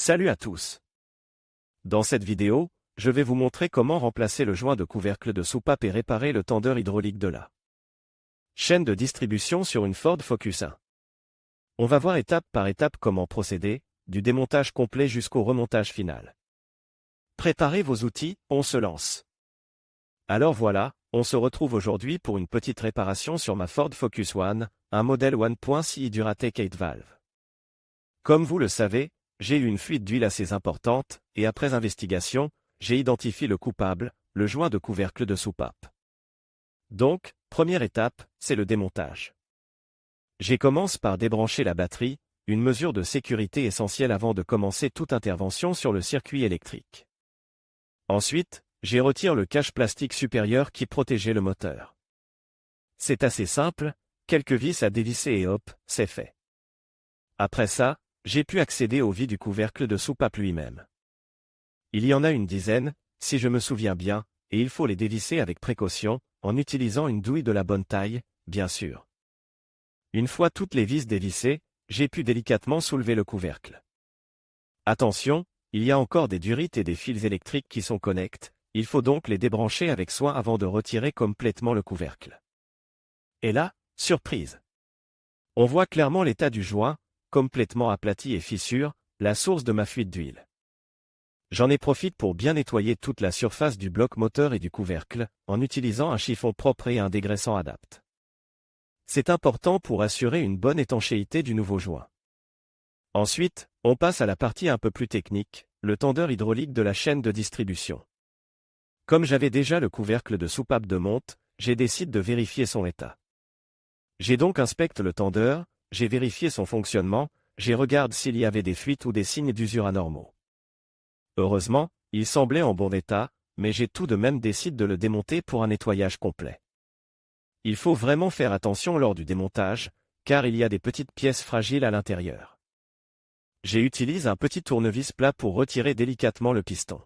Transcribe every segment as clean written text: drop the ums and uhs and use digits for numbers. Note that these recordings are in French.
Salut à tous. Dans cette vidéo, je vais vous montrer comment remplacer le joint de couvercle de soupape et réparer le tendeur hydraulique de la chaîne de distribution sur une Ford Focus 1. On va voir étape par étape comment procéder, du démontage complet jusqu'au remontage final. Préparez vos outils, on se lance. Alors voilà, on se retrouve aujourd'hui pour une petite réparation sur ma Ford Focus One, un modèle 1.6 Duratec 8 valves. Comme vous le savez, j'ai eu une fuite d'huile assez importante, et après investigation, j'ai identifié le coupable, le joint de couvercle de soupape. Donc, première étape, c'est le démontage. Je commence par débrancher la batterie, une mesure de sécurité essentielle avant de commencer toute intervention sur le circuit électrique. Ensuite, je retire le cache plastique supérieur qui protégeait le moteur. C'est assez simple, quelques vis à dévisser et hop, c'est fait. Après ça, j'ai pu accéder au vide du couvercle de soupape lui-même. Il y en a une dizaine, si je me souviens bien, et il faut les dévisser avec précaution, en utilisant une douille de la bonne taille, bien sûr. Une fois toutes les vis dévissées, j'ai pu délicatement soulever le couvercle. Attention, il y a encore des durites et des fils électriques qui sont connectés, il faut donc les débrancher avec soin avant de retirer complètement le couvercle. Et là, surprise! On voit clairement l'état du joint, complètement aplati et fissure, la source de ma fuite d'huile. J'en profite pour bien nettoyer toute la surface du bloc moteur et du couvercle, en utilisant un chiffon propre et un dégraissant adapte. C'est important pour assurer une bonne étanchéité du nouveau joint. Ensuite, on passe à la partie un peu plus technique, le tendeur hydraulique de la chaîne de distribution. Comme j'avais déjà le couvercle de soupape de monte, j'ai décidé de vérifier son état. J'ai donc inspecté le tendeur, j'ai vérifié son fonctionnement, j'ai regardé s'il y avait des fuites ou des signes d'usure anormaux. Heureusement, il semblait en bon état, mais j'ai tout de même décidé de le démonter pour un nettoyage complet. Il faut vraiment faire attention lors du démontage, car il y a des petites pièces fragiles à l'intérieur. J'utilise un petit tournevis plat pour retirer délicatement le piston.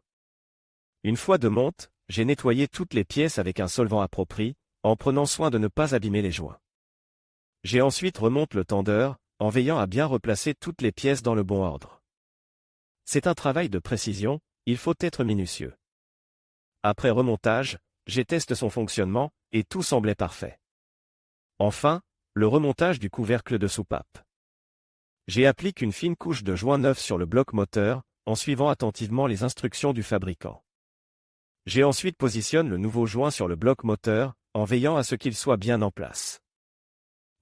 Une fois de monte, j'ai nettoyé toutes les pièces avec un solvant approprié, en prenant soin de ne pas abîmer les joints. J'ai ensuite remonté le tendeur, en veillant à bien replacer toutes les pièces dans le bon ordre. C'est un travail de précision, il faut être minutieux. Après remontage, j'ai testé son fonctionnement, et tout semblait parfait. Enfin, le remontage du couvercle de soupape. J'ai appliqué une fine couche de joint neuf sur le bloc moteur, en suivant attentivement les instructions du fabricant. J'ai ensuite positionné le nouveau joint sur le bloc moteur, en veillant à ce qu'il soit bien en place.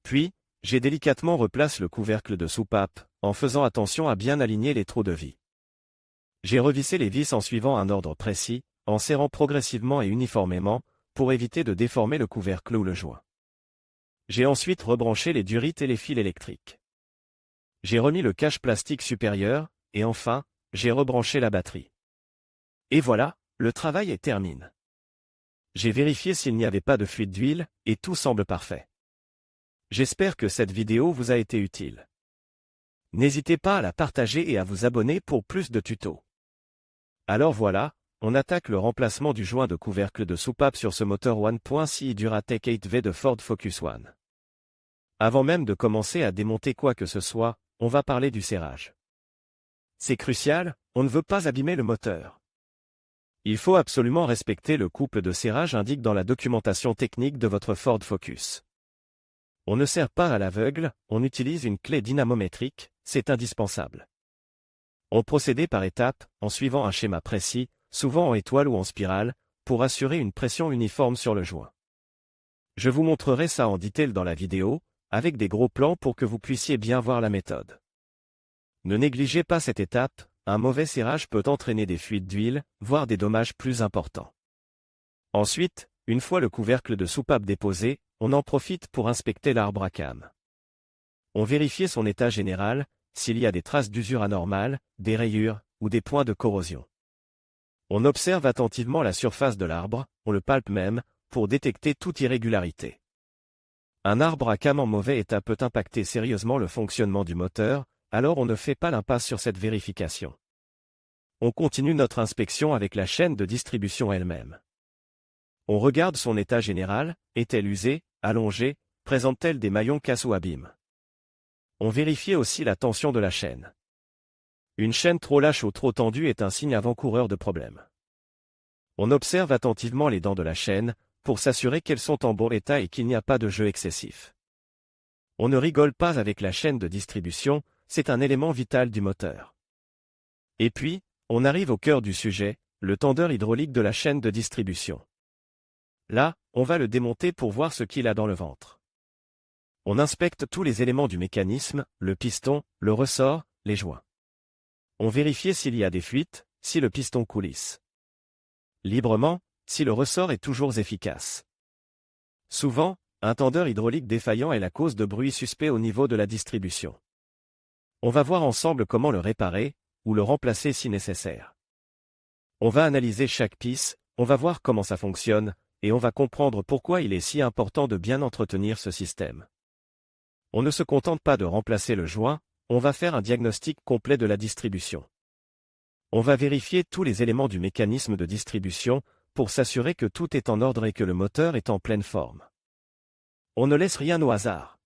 Puis, j'ai délicatement replacé le couvercle de soupape, en faisant attention à bien aligner les trous de vis. J'ai revissé les vis en suivant un ordre précis, en serrant progressivement et uniformément, pour éviter de déformer le couvercle ou le joint. J'ai ensuite rebranché les durites et les fils électriques. J'ai remis le cache plastique supérieur, et enfin, j'ai rebranché la batterie. Et voilà, le travail est terminé. J'ai vérifié s'il n'y avait pas de fuite d'huile, et tout semble parfait. J'espère que cette vidéo vous a été utile. N'hésitez pas à la partager et à vous abonner pour plus de tutos. Alors voilà, on attaque le remplacement du joint de couvercle de soupape sur ce moteur 1.6 Duratec 8V de Ford Focus One. Avant même de commencer à démonter quoi que ce soit, on va parler du serrage. C'est crucial, on ne veut pas abîmer le moteur. Il faut absolument respecter le couple de serrage indiqué dans la documentation technique de votre Ford Focus. On ne serre pas à l'aveugle, on utilise une clé dynamométrique, c'est indispensable. On procède par étapes, en suivant un schéma précis, souvent en étoile ou en spirale, pour assurer une pression uniforme sur le joint. Je vous montrerai ça en détail dans la vidéo, avec des gros plans pour que vous puissiez bien voir la méthode. Ne négligez pas cette étape, un mauvais serrage peut entraîner des fuites d'huile, voire des dommages plus importants. Ensuite, une fois le couvercle de soupape déposé, on en profite pour inspecter l'arbre à cam. On vérifie son état général, s'il y a des traces d'usure anormales, des rayures, ou des points de corrosion. On observe attentivement la surface de l'arbre, on le palpe même, pour détecter toute irrégularité. Un arbre à cam en mauvais état peut impacter sérieusement le fonctionnement du moteur, alors on ne fait pas l'impasse sur cette vérification. On continue notre inspection avec la chaîne de distribution elle-même. On regarde son état général, est-elle usée, allongée, présente-t-elle des maillons casse ou abîmes. On vérifie aussi la tension de la chaîne. Une chaîne trop lâche ou trop tendue est un signe avant-coureur de problème. On observe attentivement les dents de la chaîne, pour s'assurer qu'elles sont en bon état et qu'il n'y a pas de jeu excessif. On ne rigole pas avec la chaîne de distribution, c'est un élément vital du moteur. Et puis, on arrive au cœur du sujet, le tendeur hydraulique de la chaîne de distribution. Là, on va le démonter pour voir ce qu'il a dans le ventre. On inspecte tous les éléments du mécanisme, le piston, le ressort, les joints. On vérifie s'il y a des fuites, si le piston coulisse librement, si le ressort est toujours efficace. Souvent, un tendeur hydraulique défaillant est la cause de bruit suspect au niveau de la distribution. On va voir ensemble comment le réparer, ou le remplacer si nécessaire. On va analyser chaque pisse, on va voir comment ça fonctionne, et on va comprendre pourquoi il est si important de bien entretenir ce système. On ne se contente pas de remplacer le joint, on va faire un diagnostic complet de la distribution. On va vérifier tous les éléments du mécanisme de distribution, pour s'assurer que tout est en ordre et que le moteur est en pleine forme. On ne laisse rien au hasard.